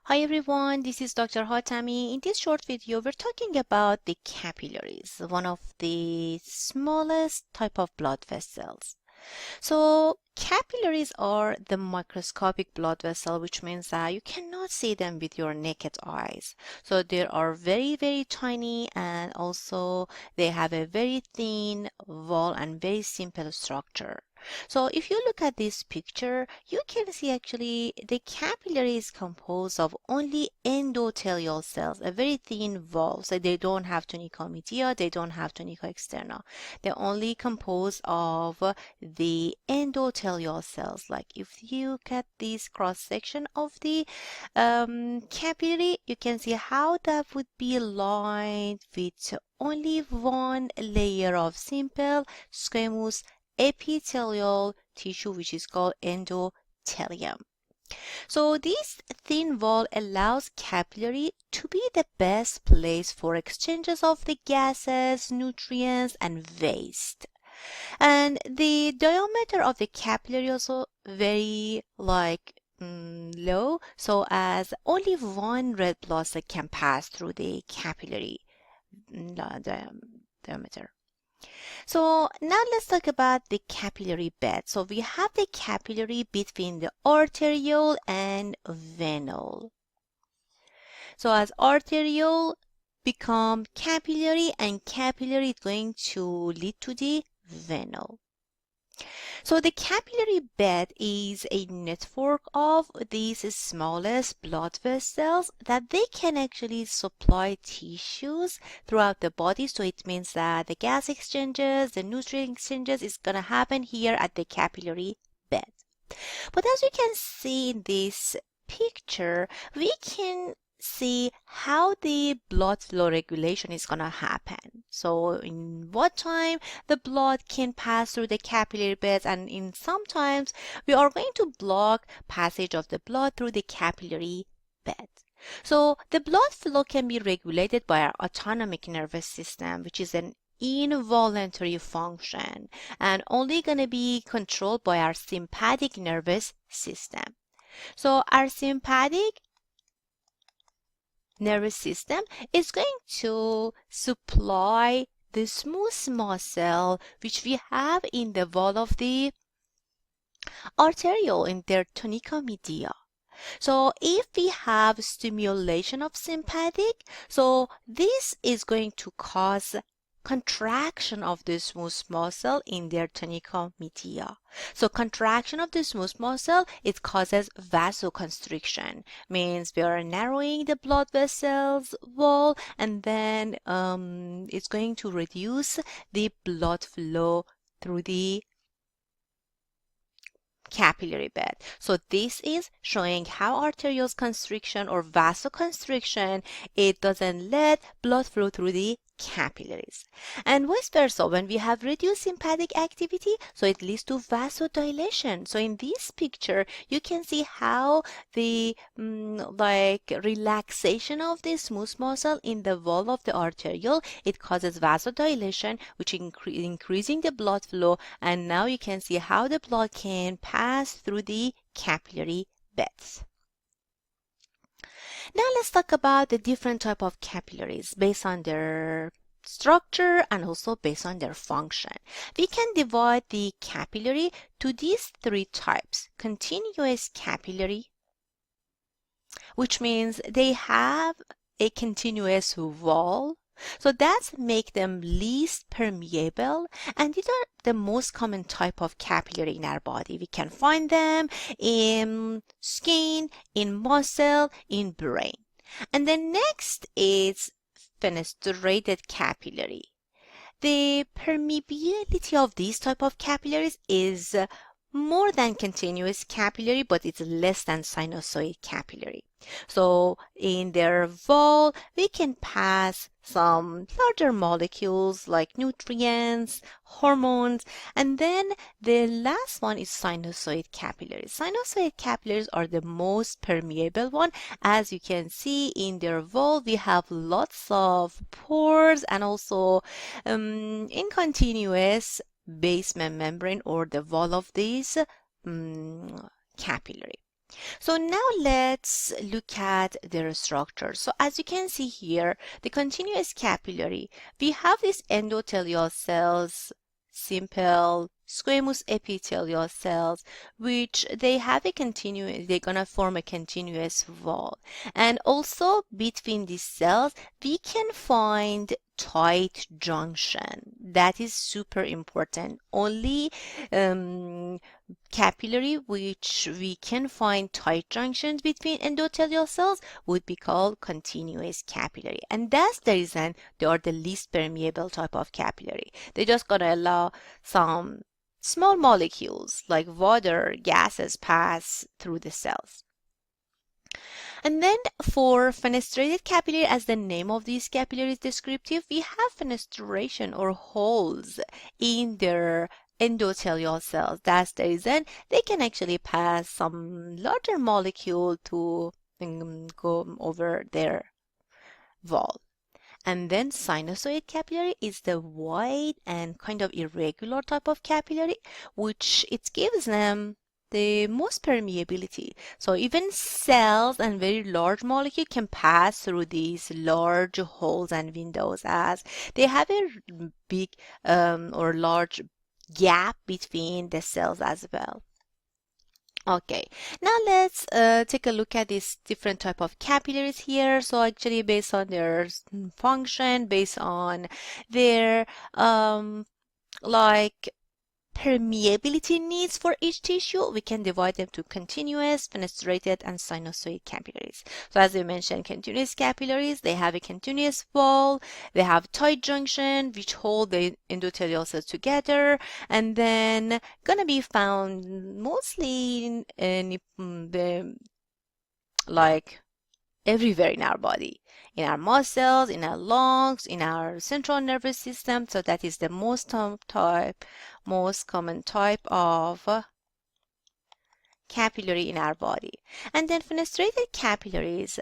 Hi everyone, this is Dr. Hatami. In this short video, we're talking about the capillaries, one of the smallest type of blood vessels. So capillaries are the microscopic blood vessel, which means that you cannot see them with your naked eyes. So they are very, very tiny, and also they have a very thin wall and very simple structure. So if you look at this picture, you can see actually the capillary is composed of only endothelial cells, a very thin wall. So they don't have tunica media, they don't have tunica externa. They're only composed of the endothelial cells. Like if you look at this cross section of the capillary, you can see how that would be lined with only one layer of simple squamous epithelial tissue, which is called endothelium. So this thin wall allows capillary to be the best place for exchanges of the gases, nutrients, and waste. And the diameter of the capillary also very low, so as only one red blood cell can pass through the capillary diameter. So now let's talk about the capillary bed. So we have the capillary between the arteriole and venule. So as arteriole become capillary, and capillary is going to lead to the venule. So the capillary bed is a network of these smallest blood vessels that they can actually supply tissues throughout the body. So it means that the gas exchanges, the nutrient exchanges is going to happen here at the capillary bed. But as you can see in this picture, we can see how the blood flow regulation is going to happen. So in what time the blood can pass through the capillary beds, and in sometimes we are going to block passage of the blood through the capillary bed. So the blood flow can be regulated by our autonomic nervous system, which is an involuntary function and only going to be controlled by our sympathetic nervous system. So our sympathetic nervous system is going to supply the smooth muscle which we have in the wall of the arteriole in their tunica media. So if we have stimulation of sympathetic, so this is going to cause contraction of the smooth muscle in their tunica media. So contraction of the smooth muscle, it causes vasoconstriction, means we are narrowing the blood vessels wall, and then it's going to reduce the blood flow through the capillary bed. So this is showing how arterial constriction or vasoconstriction, it doesn't let blood flow through the capillaries. And vice versa, when we have reduced sympathetic activity, so it leads to vasodilation. So in this picture, you can see how the relaxation of the smooth muscle in the wall of the arteriole, it causes vasodilation, which increasing the blood flow, and now you can see how the blood can pass through the capillary beds. Now let's talk about the different type of capillaries based on their structure and also based on their function. We can divide the capillary to these three types. Continuous capillary, which means they have a continuous wall. So that's make them least permeable, and these are the most common type of capillary in our body. We can find them in skin, in muscle, in brain. And then next is fenestrated capillary. The permeability of these type of capillaries is more than continuous capillary, but it's less than sinusoid capillary. So in their wall, we can pass some larger molecules like nutrients, hormones, and then the last one is sinusoid capillaries. Sinusoid capillaries are the most permeable one. As you can see in their wall, we have lots of pores and also in continuous basement membrane or the wall of this capillary. So now let's look at their structure. So as you can see here, the continuous capillary, we have these endothelial cells, simple squamous epithelial cells, which they have a continuous, they're gonna form a continuous wall. And also between these cells, we can find tight junction. That is super important. Only capillary which we can find tight junctions between endothelial cells would be called continuous capillary, and that's the reason they are the least permeable type of capillary. They're just going to allow some small molecules like water gases pass through the cells. And then for fenestrated capillary, as the name of these capillary is descriptive, we have fenestration or holes in their endothelial cells. That's the reason they can actually pass some larger molecule to go over their wall. And then sinusoid capillary is the wide and kind of irregular type of capillary, which it gives them the most permeability. So even cells and very large molecule can pass through these large holes and windows as they have a big or large gap between the cells as well. Okay, now let's take a look at these different type of capillaries here. So actually based on their function, based on their like permeability needs for each tissue, we can divide them to continuous, fenestrated, and sinusoid capillaries. So as we mentioned, continuous capillaries, they have a continuous wall, they have tight junction, which hold the endothelial cells together, and then gonna be found mostly in the like everywhere in our body, in our muscles, in our lungs, in our central nervous system. So that is the most common type of capillary in our body. And then fenestrated capillaries,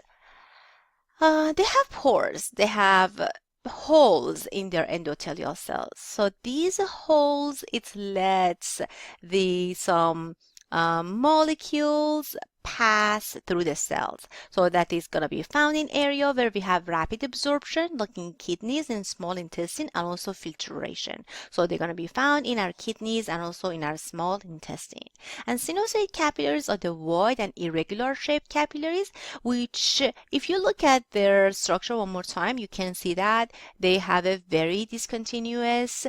they have pores, they have holes in their endothelial cells. So these holes, it lets the some molecules pass through the cells. So that is going to be found in area where we have rapid absorption, like in kidneys and small intestine, and also filtration. So they're going to be found in our kidneys and also in our small intestine. And sinusoid capillaries are the wide and irregular shaped capillaries, which if you look at their structure one more time, you can see that they have a very discontinuous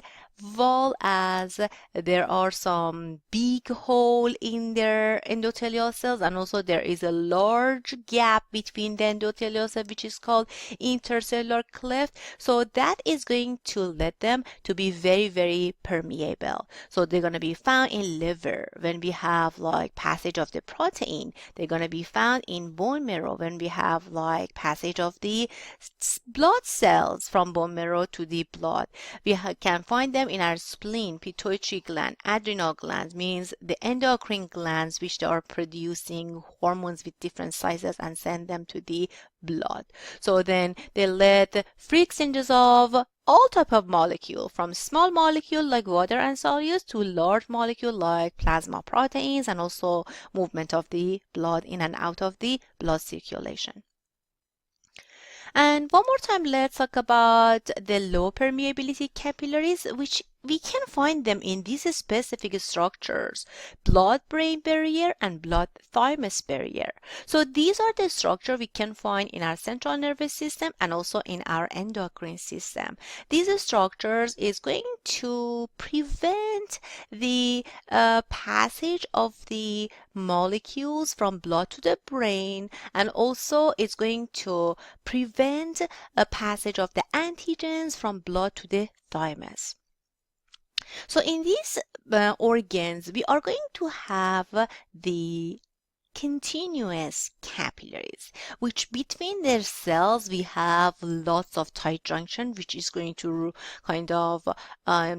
wall, as there are some big hole in their endothelial cells, and also there is a large gap between the endothelial cells, which is called intercellular cleft. So that is going to let them to be very, very permeable. So they're going to be found in liver when we have like passage of the protein. They're going to be found in bone marrow when we have like passage of the blood cells from bone marrow to the blood. We can find them in our spleen, pituitary gland, adrenal glands, means the endocrine glands which they are producing hormones with different sizes and send them to the blood. So then they let free exchanges of all type of molecule, from small molecule like water and solutes to large molecule like plasma proteins, and also movement of the blood in and out of the blood circulation. And one more time, let's talk about the low permeability capillaries, which we can find them in these specific structures: blood-brain barrier and blood-thymus barrier. So these are the structure we can find in our central nervous system and also in our endocrine system. These structures is going to prevent the passage of the molecules from blood to the brain, and also it's going to prevent a passage of the antigens from blood to the thymus. So in these organs, we are going to have the continuous capillaries, which between their cells we have lots of tight junction, which is going to kind of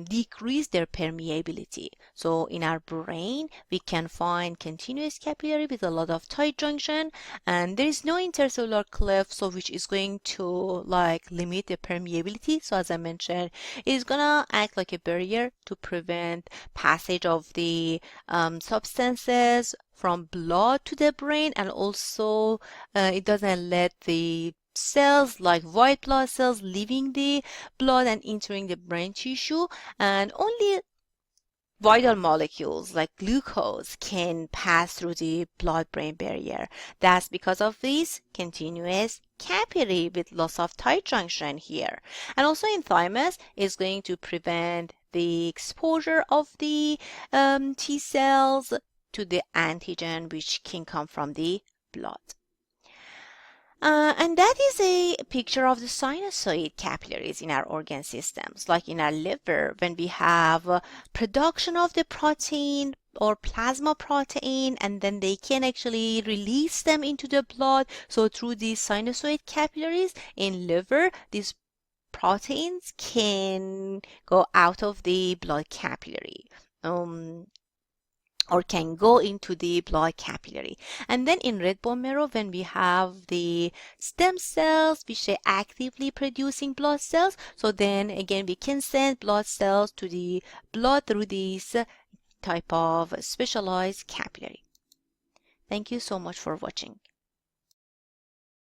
decrease their permeability. So in our brain we can find continuous capillary with a lot of tight junction, and there is no intercellular cleft, so which is going to like limit the permeability. So as I mentioned, it is gonna act like a barrier to prevent passage of the substances from blood to the brain, and also it doesn't let the cells like white blood cells leaving the blood and entering the brain tissue, and only vital molecules like glucose can pass through the blood-brain barrier. That's because of this continuous capillary with loss of tight junction here. And also in thymus is going to prevent the exposure of the T cells to the antigen which can come from the blood. And that is a picture of the sinusoid capillaries in our organ systems, like in our liver, when we have production of the protein or plasma protein, and then they can actually release them into the blood. So through these sinusoid capillaries in liver, these proteins can go out of the blood capillary. Or can go into the blood capillary. And then in red bone marrow, when we have the stem cells, which are actively producing blood cells, so then again we can send blood cells to the blood through this type of specialized capillary. Thank you so much for watching.